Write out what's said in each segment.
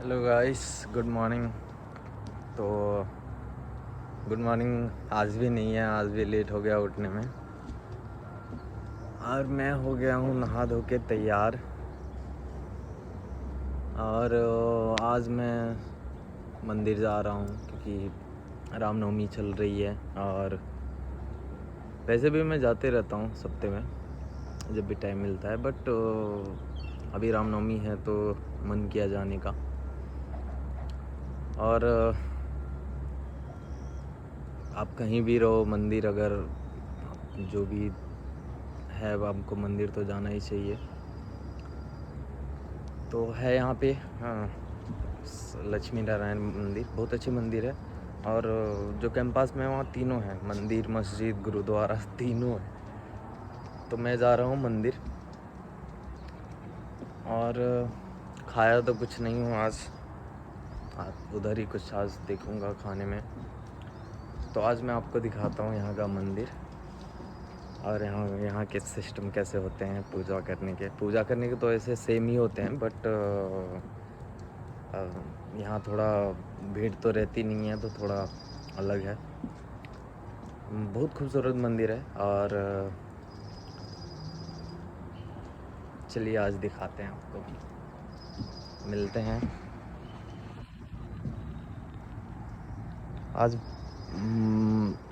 Hello guys, good morning. तो good morning आज भी नहीं है, आज भी लेट हो गया उठने में। और मैं हो गया हूँ नहा धो के तैयार। और आज मैं मंदिर जा रहा हूँ क्योंकि रामनवमी चल रही है। और वैसे भी मैं जाते रहता हूँ सप्ते में जब भी टाइम मिलता है, बट अभी रामनवमी है तो मन किया जाने का। और आप कहीं भी रहो, मंदिर अगर जो भी है आपको मंदिर तो जाना ही चाहिए। तो है यहाँ पे लक्ष्मी नारायण मंदिर, बहुत अच्छी मंदिर है। और जो कैंपस में वहाँ तीनों हैं, मंदिर, मस्जिद, गुरुद्वारा, तीनों है। तो मैं जा रहा हूँ मंदिर। और खाया तो कुछ नहीं हूँ आज उधर ही कुछ आज देखूँगा खाने में। तो आज मैं आपको दिखाता हूँ यहाँ का मंदिर और यहाँ के सिस्टम कैसे होते हैं पूजा करने के तो ऐसे सेम ही होते हैं, बट यहाँ थोड़ा भीड़ तो रहती नहीं है, तो थोड़ा अलग है। बहुत खूबसूरत मंदिर है। और चलिए आज दिखाते हैं आपको, मिलते हैं।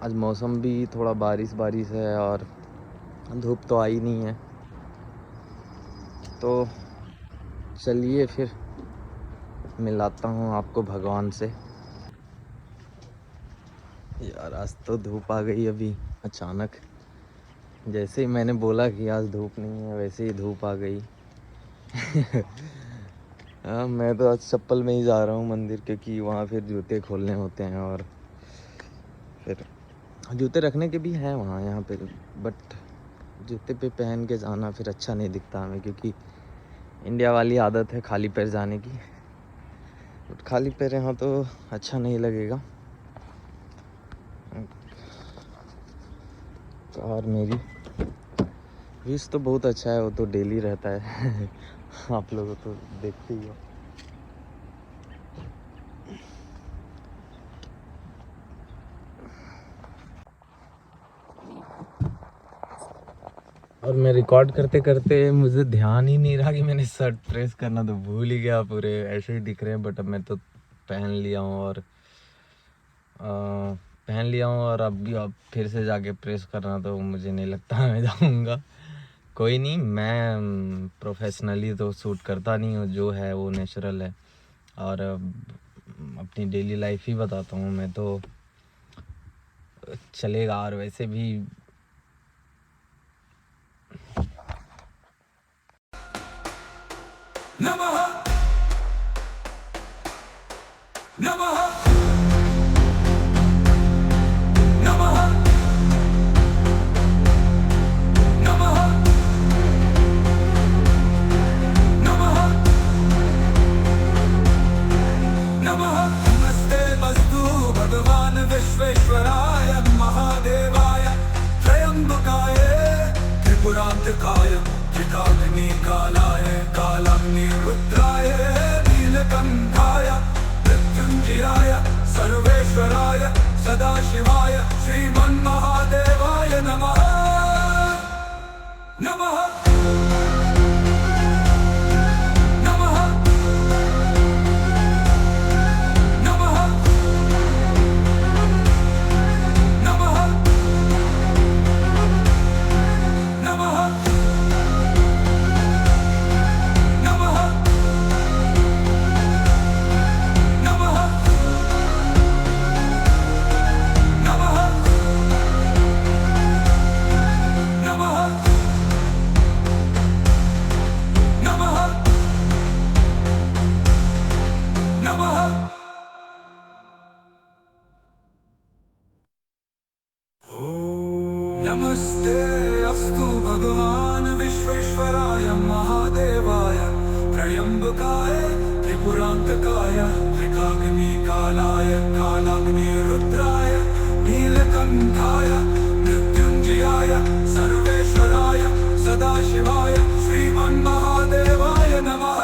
आज मौसम भी थोड़ा बारिश है और धूप तो आई नहीं है। तो चलिए फिर मिलाता हूँ आपको भगवान से। यार आज तो धूप आ गई अभी अचानक, जैसे ही मैंने बोला कि आज धूप नहीं है वैसे ही धूप आ गई। हाँ, मैं तो आज चप्पल में ही जा रहा हूँ मंदिर, क्योंकि वहाँ फिर जूते खोलने होते हैं और फिर जूते रखने के भी हैं वहाँ यहाँ पे, बट जूते पे पहन के जाना फिर अच्छा नहीं दिखता हमें, क्योंकि इंडिया वाली आदत है खाली पैर जाने की। बट खाली पैर यहाँ तो अच्छा नहीं लगेगा। कार मेरी व्यूज़ तो बहुत अच्छा है, वो तो डेली रहता है। आप लोग तो देखते ही हो। और मैं रिकॉर्ड करते करते मुझे ध्यान ही नहीं रहा कि मैंने शर्ट प्रेस करना तो भूल ही गया। पूरे ऐसे ही दिख रहे हैं, बट अब मैं तो पहन लिया हूँ और अब फिर से जाके प्रेस करना तो मुझे नहीं लगता मैं जाऊँगा। कोई नहीं, मैं प्रोफेशनली तो शूट करता नहीं हूँ, जो है वो नेचुरल है। और अपनी डेली लाइफ ही बताता हूँ मैं, तो चलेगा। और वैसे भी नमः नमः नमः नमः नमः नमः। नमस्ते मस्तु भगवान विश्वेश्वराय महादेवाय त्रयंबकाय त्रिपुरांतकाय त्रिकाग्निकालाय कालाग्निरुद्राय नीलकंठाय मृत्युंजयाय सर्वेश्वराय सदाशिवाय श्रीमन्महादेवाय नमः नमः नमः नमः नमः नमः नमः नमः नमः नमः नमः नमः। नमस्ते अस्तु भगवान विश्वेश्वराय महादेवाय त्रयंबकाय त्रिपुरांतकाय त्रिकाग्निकालाय कालाग्निरुद्राय नीलकंठाय मृत्युंजयाय सर्वेश्वराय सदाशिवाय श्रीमन्महादेवाय नमः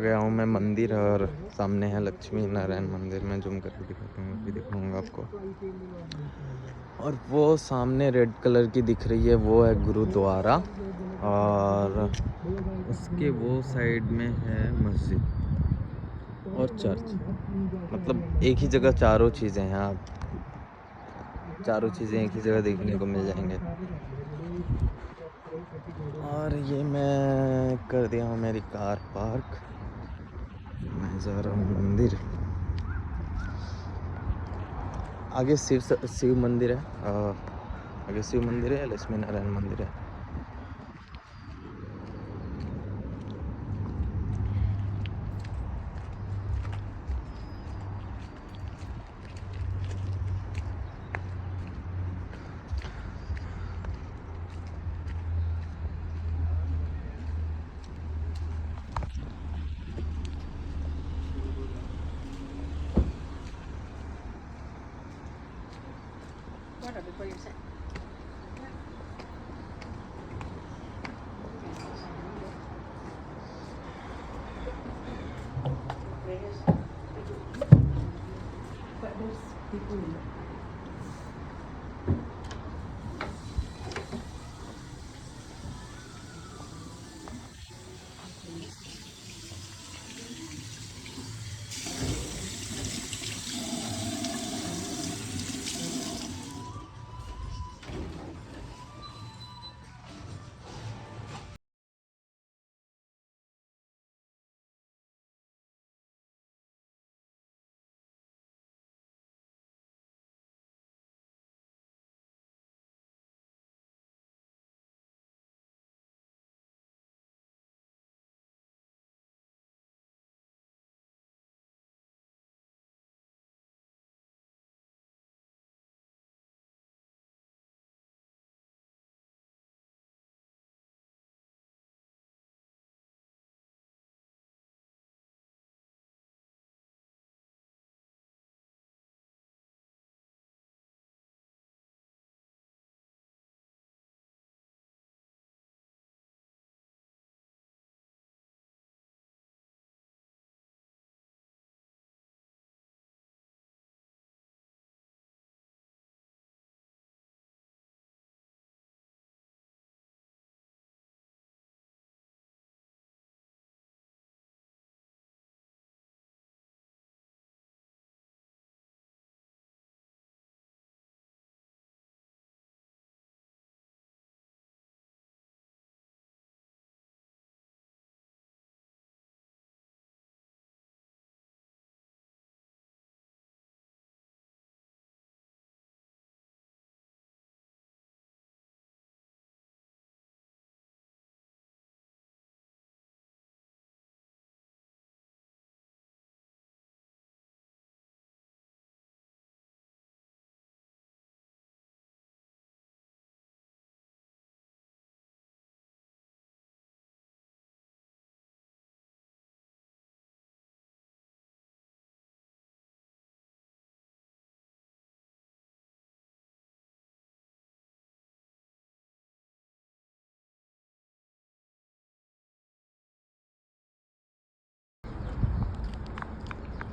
गया हूँ मैं मंदिर, और सामने है लक्ष्मी नारायण मंदिर। मैं जूम करके दिखाता हूँ, अभी दिखाऊंगा आपको। और वो सामने रेड कलर की दिख रही है, वो है गुरुद्वारा, और उसके वो साइड में है मस्जिद और चर्च। मतलब एक ही जगह चारों चीज़ें हैं, आप चारों चीज़ें एक ही जगह देखने को मिल जाएंगे। और ये मैं कर दिया हूँ मेरी कार पार्क, मैं जा रहा हूँ मंदिर। आगे शिव मंदिर है, आगे शिव मंदिर है, लक्ष्मी नारायण मंदिर है।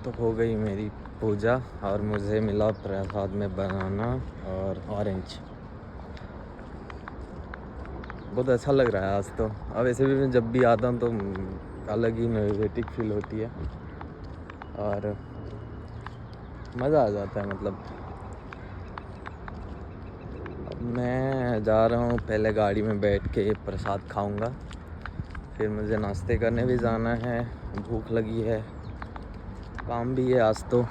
तो हो गई मेरी पूजा, और मुझे मिला प्रसाद में बनाना और ऑरेंज। बहुत अच्छा लग रहा है आज तो। अब ऐसे भी मैं जब भी आता हूँ तो अलग ही एनर्जेटिक फील होती है और मज़ा आ जाता है। मतलब अब मैं जा रहा हूँ, पहले गाड़ी में बैठ के प्रसाद खाऊंगा, फिर मुझे नाश्ते करने भी जाना है, भूख लगी है, काम भी है आज तो।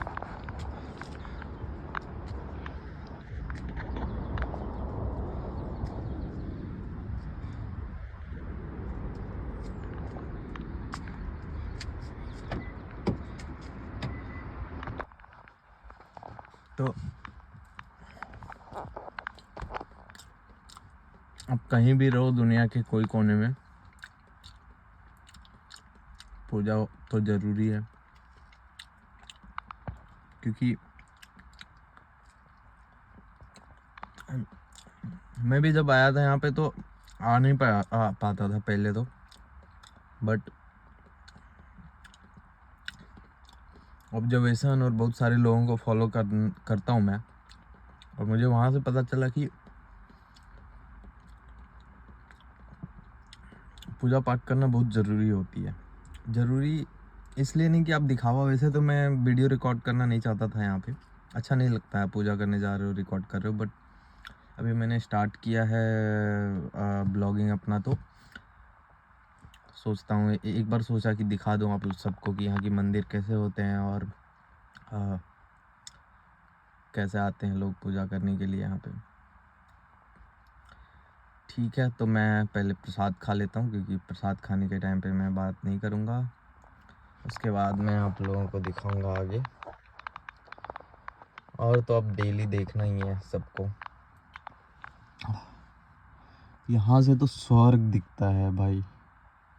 तो अब कहीं भी रहो दुनिया के कोई कोने में, पूजा तो ज़रूरी है, क्योंकि मैं भी जब आया था यहाँ पे तो आ नहीं पाता था पहले तो, बट ऑब्जर्वेशन और बहुत सारे लोगों को फॉलो करता हूँ मैं, और मुझे वहाँ से पता चला कि पूजा पाठ करना बहुत ज़रूरी होती है। ज़रूरी इसलिए नहीं कि आप दिखावा, वैसे तो मैं वीडियो रिकॉर्ड करना नहीं चाहता था यहाँ पे, अच्छा नहीं लगता है पूजा करने जा रहे हो रिकॉर्ड कर रहे हो, बट अभी मैंने स्टार्ट किया है ब्लॉगिंग अपना, तो सोचता हूँ एक बार सोचा कि दिखा दूँ आप सबको कि यहाँ की मंदिर कैसे होते हैं और कैसे आते हैं लोग पूजा करने के लिए यहाँ पे। ठीक है, तो मैं पहले प्रसाद खा लेता हूँ, क्योंकि प्रसाद खाने के टाइम पे मैं बात नहीं करूँगा, उसके बाद मैं आप लोगों को दिखाऊंगा आगे। और तो अब डेली देखना ही है सबको। यहाँ से तो स्वर्ग दिखता है भाई,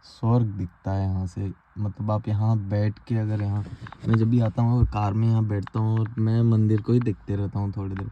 स्वर्ग दिखता है यहाँ से। मतलब आप यहाँ बैठ के, अगर यहाँ मैं जब भी आता हूँ और कार में यहाँ बैठता हूँ और मैं मंदिर को ही देखते रहता हूँ थोड़ी देर।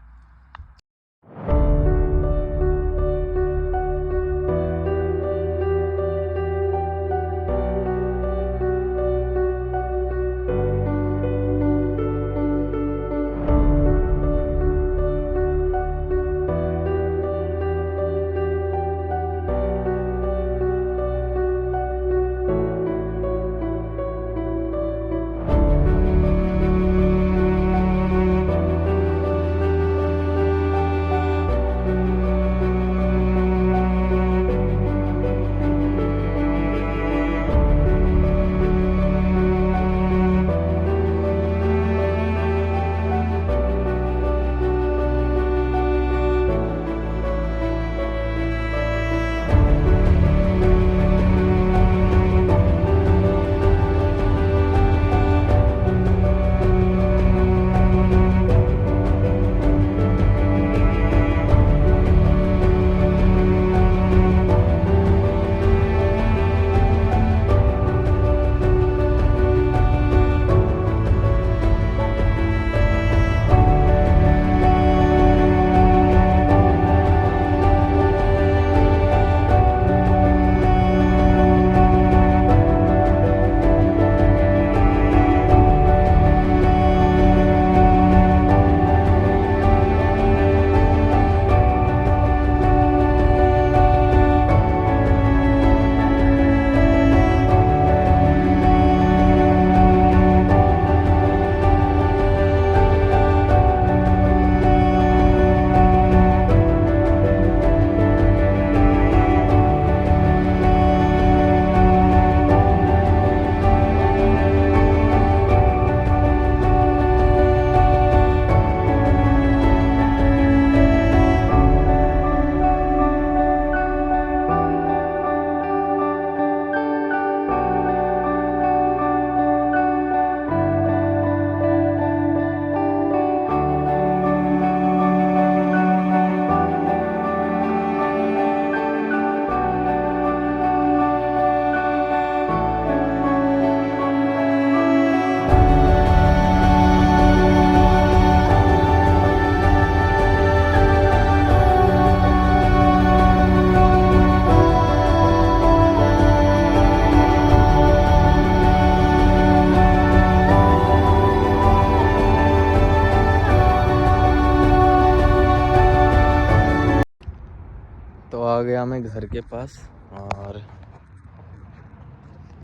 तो आ गया मैं घर के पास, और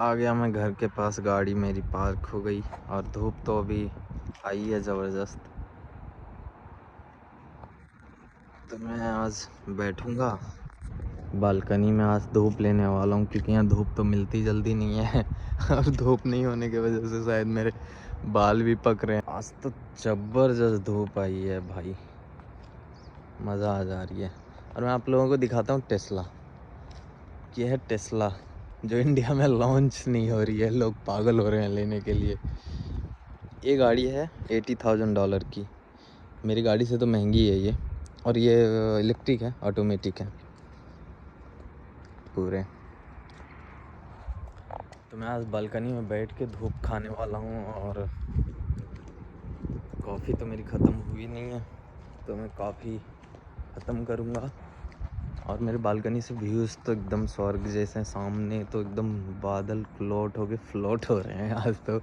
आ गया मैं घर के पास, गाड़ी मेरी पार्क हो गई, और धूप तो अभी आई है ज़बरदस्त। तो मैं आज बैठूंगा बालकनी में, आज धूप लेने वाला हूँ, क्योंकि यहाँ धूप तो मिलती जल्दी नहीं है और धूप नहीं होने की वजह से शायद मेरे बाल भी पक रहे हैं। आज तो ज़बरदस्त धूप आई है भाई, मज़ा आ जा रही है। और मैं आप लोगों को दिखाता हूँ टेस्ला, ये है टेस्ला, जो इंडिया में लॉन्च नहीं हो रही है, लोग पागल हो रहे हैं लेने के लिए। ये गाड़ी है $80,000 की, मेरी गाड़ी से तो महंगी है ये, और ये इलेक्ट्रिक है, ऑटोमेटिक है पूरे। तो मैं आज बालकनी में बैठ के धूप खाने वाला हूँ, और कॉफ़ी तो मेरी ख़त्म हुई नहीं है, तो मैं कॉफ़ी ख़त्म करूँगा। और मेरे बालकनी से व्यूज़ तो एकदम स्वर्ग जैसे हैं, सामने तो एकदम बादल फ्लोट हो रहे हैं आज तो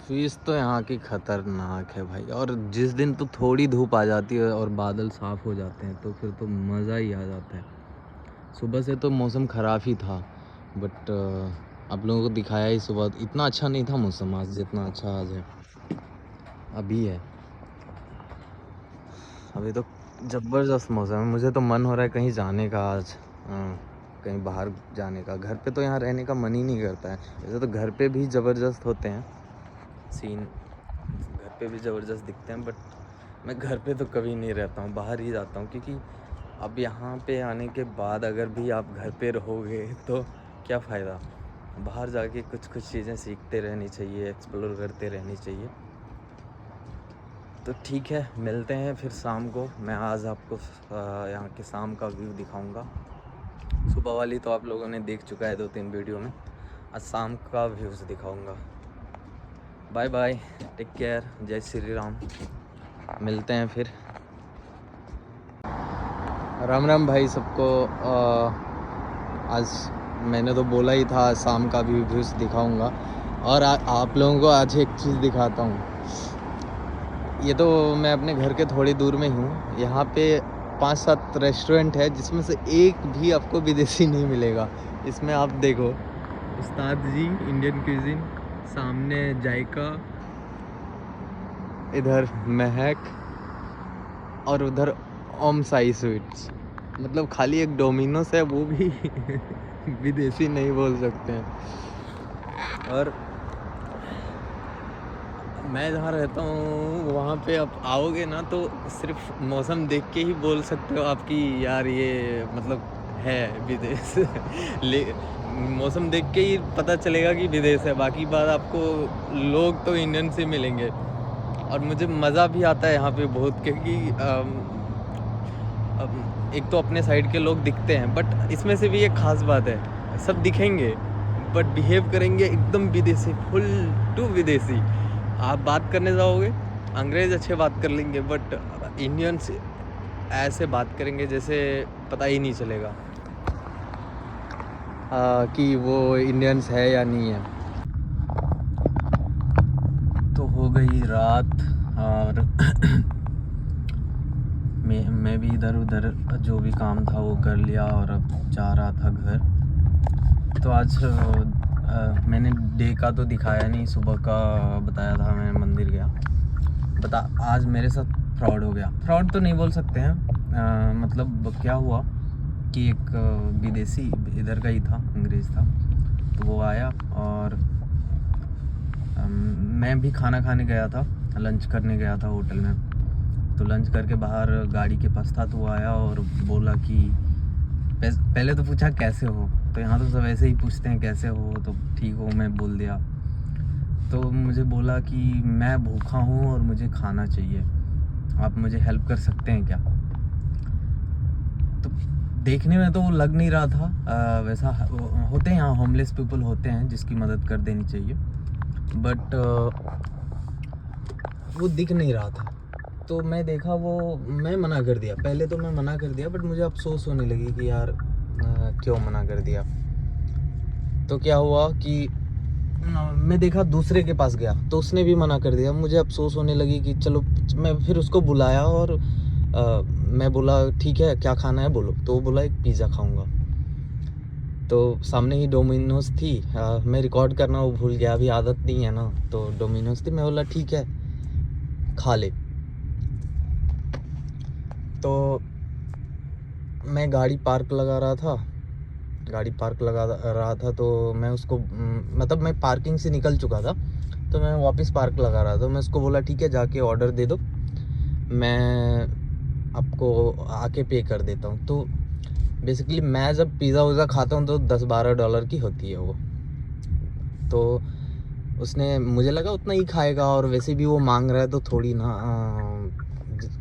फीस तो यहाँ की खतरनाक है भाई। और जिस दिन तो थोड़ी धूप आ जाती है और बादल साफ़ हो जाते हैं तो फिर तो मज़ा ही आ जाता है। सुबह से तो मौसम ख़राब ही था, बट आप लोगों को दिखाया ही सुबह इतना अच्छा नहीं था मौसम आज जितना अच्छा आज है, अभी है। अभी तो ज़बरदस्त मौसम है। मुझे तो मन हो रहा है कहीं जाने का आज, कहीं बाहर जाने का। घर पे तो यहाँ रहने का मन ही नहीं करता है। वैसे तो घर पे भी ज़बरदस्त होते हैं सीन, घर पे भी ज़बरदस्त दिखते हैं, बट मैं घर पे तो कभी नहीं रहता हूँ, बाहर ही जाता हूँ। क्योंकि अब यहाँ पे आने के बाद अगर भी आप घर पे रहोगे तो क्या फ़ायदा। बाहर जाके कुछ कुछ चीज़ें सीखते रहनी चाहिए, एक्सप्लोर करते रहनी चाहिए। तो ठीक है, मिलते हैं फिर शाम को। मैं आज आपको यहाँ के शाम का व्यू दिखाऊंगा। सुबह वाली तो आप लोगों ने देख चुका है 2-3 वीडियो में। आज शाम का व्यूज़ दिखाऊंगा। बाय बाय, टेक केयर, जय श्री राम। मिलते हैं फिर। राम राम भाई सबको। आज मैंने तो बोला ही था शाम का भी व्यूज़ दिखाऊंगा, और आप लोगों को आज एक चीज़ दिखाता हूँ। ये तो मैं अपने घर के थोड़ी दूर में हूँ। यहाँ पे 5-7 रेस्टोरेंट है जिसमें से एक भी आपको विदेशी नहीं मिलेगा। इसमें आप देखो, उस्ताद जी इंडियन क्यूजिन, सामने जायका, इधर महक, और उधर ओम साई स्वीट्स। मतलब खाली एक डोमिनोस है, वो भी विदेशी नहीं बोल सकते हैं। और मैं जहाँ रहता हूँ वहाँ पे आप आओगे ना तो सिर्फ मौसम देख के ही बोल सकते हो आपकी यार ये मतलब है विदेश। ले मौसम देख के ही पता चलेगा कि विदेश है। बाकी बात आपको लोग तो इंडियन से मिलेंगे। और मुझे मज़ा भी आता है यहाँ पे बहुत, क्योंकि एक तो अपने साइड के लोग दिखते हैं, बट इसमें से भी एक ख़ास बात है, सब दिखेंगे बट बिहेव करेंगे एकदम विदेशी, फुल टू विदेशी। आप बात करने जाओगे अंग्रेज़ अच्छे बात कर लेंगे, बट इंडियंस ऐसे बात करेंगे जैसे पता ही नहीं चलेगा कि वो इंडियंस है या नहीं है। तो हो गई रात, और मैं भी इधर उधर जो भी काम था वो कर लिया, और अब जा रहा था घर। तो आज मैंने डे का तो दिखाया नहीं, सुबह का बताया था, मैं मंदिर गया। आज मेरे साथ फ्रॉड हो गया। फ्रॉड तो नहीं बोल सकते हैं, मतलब क्या हुआ कि एक विदेशी इधर का ही था, अंग्रेज़ था, तो वो आया और मैं भी खाना खाने गया था, लंच करने गया था होटल में। तो लंच करके बाहर गाड़ी के पास था, तो वो आया और बोला कि पहले तो पूछा कैसे हो, तो यहाँ तो सब ऐसे ही पूछते हैं कैसे हो, तो ठीक हो मैं बोल दिया। तो मुझे बोला कि मैं भूखा हूँ और मुझे खाना चाहिए, आप मुझे हेल्प कर सकते हैं क्या। तो देखने में तो वो लग नहीं रहा था वैसा। होते हैं यहाँ होमलेस पीपल होते हैं जिसकी मदद कर देनी चाहिए, बट वो दिख नहीं रहा था। तो मैं देखा वो, मैं मना कर दिया। पहले तो मैं मना कर दिया, बट मुझे अफसोस होने लगी कि यार क्यों मना कर दिया। तो क्या हुआ कि मैं देखा दूसरे के पास गया तो उसने भी मना कर दिया। मुझे अफसोस होने लगी कि चलो, मैं फिर उसको बुलाया और मैं बोला ठीक है क्या खाना है बोलो। तो वो बोला एक पिज़्ज़ा खाऊंगा। तो सामने ही डोमिनोज थी, मैं रिकॉर्ड करना वो भूल गया, अभी आदत नहीं है ना। तो डोमिनोज थी, मैं बोला ठीक है खा ले। तो मैं गाड़ी पार्क लगा रहा था, तो मैं उसको मतलब मैं पार्किंग से निकल चुका था, तो मैं वापस पार्क लगा रहा था। तो मैं उसको बोला ठीक है जाके ऑर्डर दे दो, मैं आपको आके पे कर देता हूँ। तो बेसिकली मैं जब पिज़्ज़ा उज़्ज़ा खाता हूँ तो $10-12 की होती है वो। तो उसने, मुझे लगा उतना ही खाएगा, और वैसे भी वो मांग रहा है तो थोड़ी ना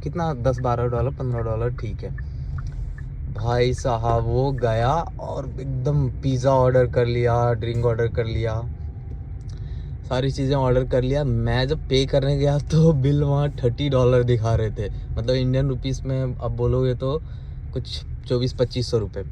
कितना $10-12 $15 ठीक है। भाई साहब वो गया और एकदम पिज़्ज़ा ऑर्डर कर लिया, ड्रिंक ऑर्डर कर लिया, सारी चीज़ें ऑर्डर कर लिया। मैं जब पे करने गया तो बिल वहाँ $30 दिखा रहे थे, मतलब इंडियन रुपीस में अब बोलोगे तो कुछ 2400-2500 रुपये।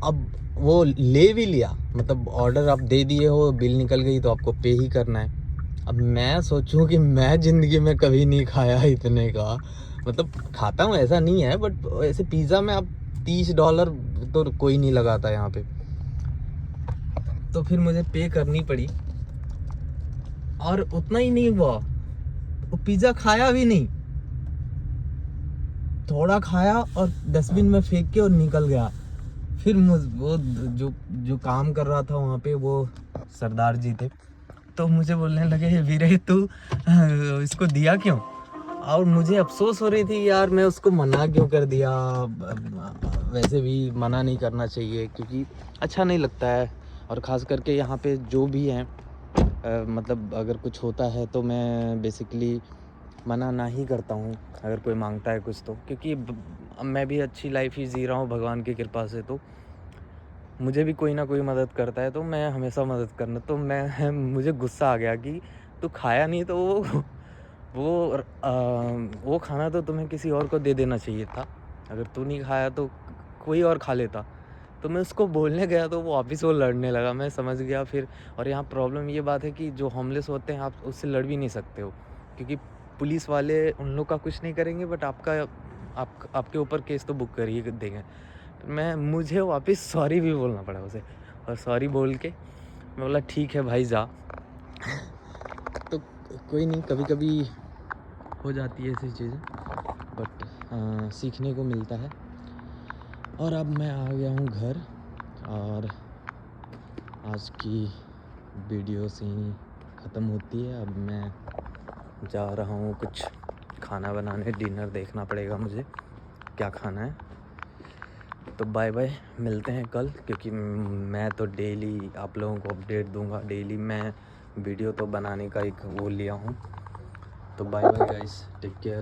अब वो ले भी लिया, मतलब ऑर्डर आप दे दिए हो, बिल निकल गई तो आपको पे ही करना है। अब मैं सोचूं कि मैं ज़िंदगी में कभी नहीं खाया इतने का, मतलब खाता हूँ ऐसा नहीं है, बट ऐसे पिज़्ज़ा में अब $30 तो कोई नहीं लगाता यहाँ पे, तो फिर मुझे पे करनी पड़ी। और उतना ही नहीं हुआ, वो पिज़्ज़ा खाया भी नहीं, थोड़ा खाया और डस्टबिन में फेंक के और निकल गया। फिर वो जो जो काम कर रहा था वहाँ पे, वो सरदार जी थे, तो मुझे बोलने लगे, वीरे तू इसको दिया क्यों? और मुझे अफसोस हो रही थी यार, मैं उसको मना क्यों कर दिया। वैसे भी मना नहीं करना चाहिए क्योंकि अच्छा नहीं लगता है, और ख़ास करके यहाँ पे जो भी हैं, मतलब अगर कुछ होता है तो मैं बेसिकली मना ना ही करता हूँ अगर कोई मांगता है कुछ तो, क्योंकि मैं भी अच्छी लाइफ ही जी रहा हूँ भगवान की कृपा से, तो मुझे भी कोई ना कोई मदद करता है तो मैं हमेशा मदद करना। तो मैं मुझे गुस्सा आ गया कि तू खाया नहीं तो वो खाना तो तुम्हें किसी और को दे देना चाहिए था, अगर तू नहीं खाया तो कोई और खा लेता। तो मैं उसको बोलने गया तो वो वापस वो लड़ने लगा, मैं समझ गया फिर। और यहाँ प्रॉब्लम ये बात है कि जो होमलेस होते हैं आप उससे लड़ भी नहीं सकते हो, क्योंकि पुलिस वाले उन लोग का कुछ नहीं करेंगे, बट आपके ऊपर केस तो बुक कर ही देंगे। तो मुझे वापस सॉरी भी बोलना पड़ा उसे, और सॉरी बोल के मैं बोला ठीक है भाई जा। तो कोई नहीं, कभी कभी हो जाती है ऐसी चीज़ें, बट सीखने को मिलता है। और अब मैं आ गया हूँ घर, और आज की वीडियो से ही ख़त्म होती है। अब मैं जा रहा हूँ कुछ खाना बनाने, डिनर देखना पड़ेगा मुझे क्या खाना है। तो बाय बाय, मिलते हैं कल, क्योंकि मैं तो डेली आप लोगों को अपडेट दूंगा, डेली मैं वीडियो तो बनाने का एक वो लिया हूँ। तो bye bye guys, take care.